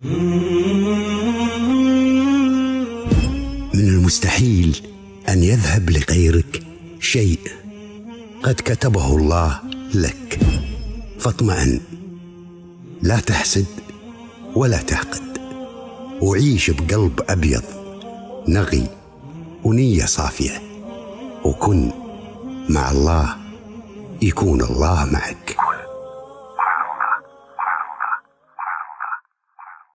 من المستحيل أن يذهب لغيرك شيء قد كتبه الله لك، فاطمئن، لا تحسد ولا تحقد، وعيش بقلب أبيض نقي ونية صافية، وكن مع الله يكون الله معك.